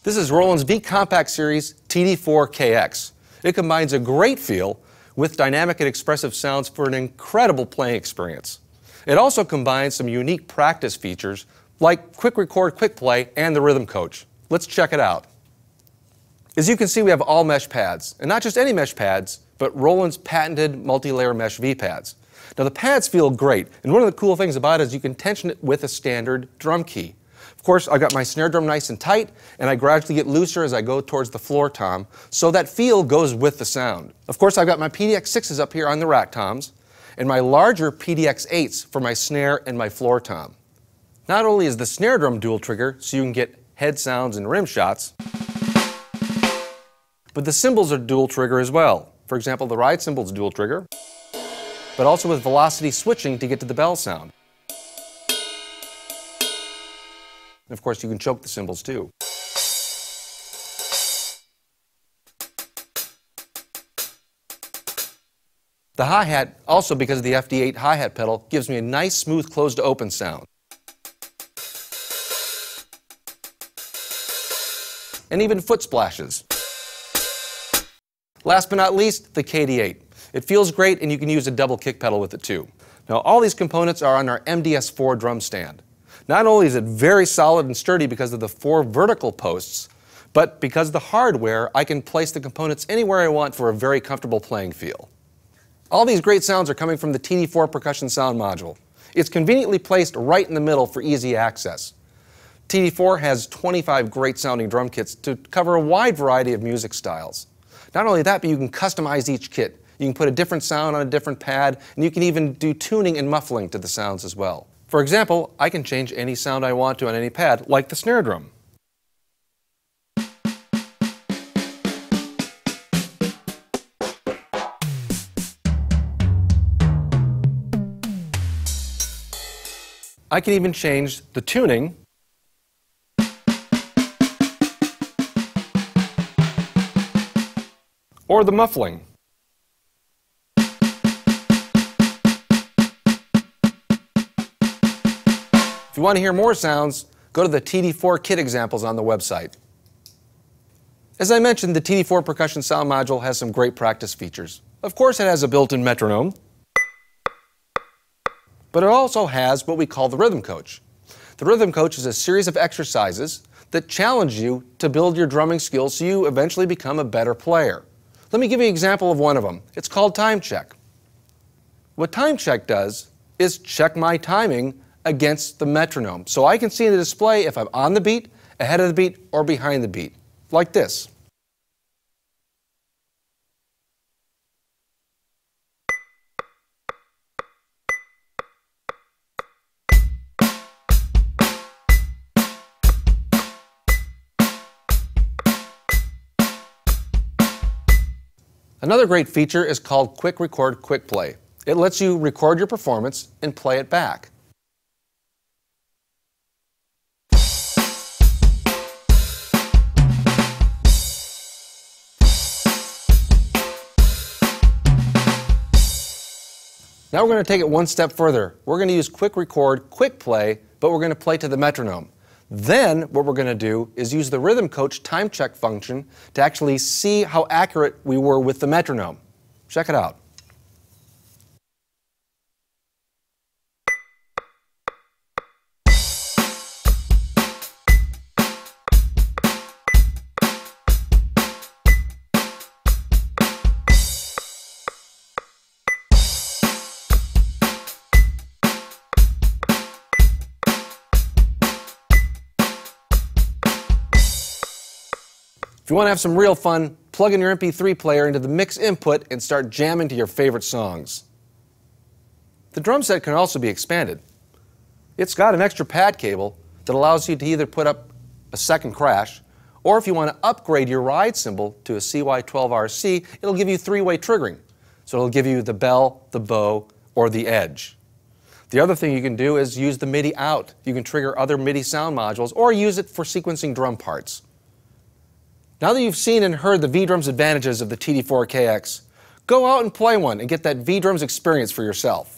This is Roland's V-Compact Series TD-4KX. It combines a great feel with dynamic and expressive sounds for an incredible playing experience. It also combines some unique practice features like quick record, quick play, and the rhythm coach. Let's check it out. As you can see, we have all mesh pads, and not just any mesh pads, but Roland's patented multi-layer mesh V-pads. Now the pads feel great, and one of the cool things about it is you can tension it with a standard drum key. Of course, I got my snare drum nice and tight, and I gradually get looser as I go towards the floor tom, so that feel goes with the sound. Of course, I've got my PDX6s up here on the rack toms, and my larger PDX8s for my snare and my floor tom. Not only is the snare drum dual trigger, so you can get head sounds and rim shots, but the cymbals are dual trigger as well. For example, the ride cymbal's dual trigger, but also with velocity switching to get to the bell sound. And of course, you can choke the cymbals too. The hi-hat, also because of the FD8 hi-hat pedal, gives me a nice, smooth close-to-open sound. And even foot splashes. Last but not least, the KD8. It feels great, and you can use a double kick pedal with it too. Now, all these components are on our MDS4 drum stand. Not only is it very solid and sturdy because of the 4 vertical posts, but because of the hardware, I can place the components anywhere I want for a very comfortable playing feel. All these great sounds are coming from the TD-4 percussion sound module. It's conveniently placed right in the middle for easy access. TD-4 has 25 great sounding drum kits to cover a wide variety of music styles. Not only that, but you can customize each kit. You can put a different sound on a different pad, and you can even do tuning and muffling to the sounds as well. For example, I can change any sound I want to on any pad, like the snare drum. I can even change the tuning or the muffling. If you want to hear more sounds, go to the TD-4 kit examples on the website. As I mentioned, the TD-4 percussion sound module has some great practice features. Of course, it has a built-in metronome, but it also has what we call the rhythm coach. The rhythm coach is a series of exercises that challenge you to build your drumming skills so you eventually become a better player. Let me give you an example of one of them. It's called time check. What time check does is check my timing against the metronome, so I can see in the display if I'm on the beat, ahead of the beat, or behind the beat, like this. Another great feature is called Quick Record, Quick Play. It lets you record your performance and play it back. Now we're going to take it one step further. We're going to use Quick Record, Quick Play, but we're going to play to the metronome. Then what we're going to do is use the rhythm coach time check function to actually see how accurate we were with the metronome. Check it out. If you want to have some real fun, plug in your MP3 player into the mix input and start jamming to your favorite songs. The drum set can also be expanded. It's got an extra pad cable that allows you to either put up a second crash, or if you want to upgrade your ride cymbal to a CY12RC, it'll give you 3-way triggering. So it'll give you the bell, the bow, or the edge. The other thing you can do is use the MIDI out. You can trigger other MIDI sound modules or use it for sequencing drum parts. Now that you've seen and heard the V-Drums advantages of the TD-4KX, go out and play one and get that V-Drums experience for yourself.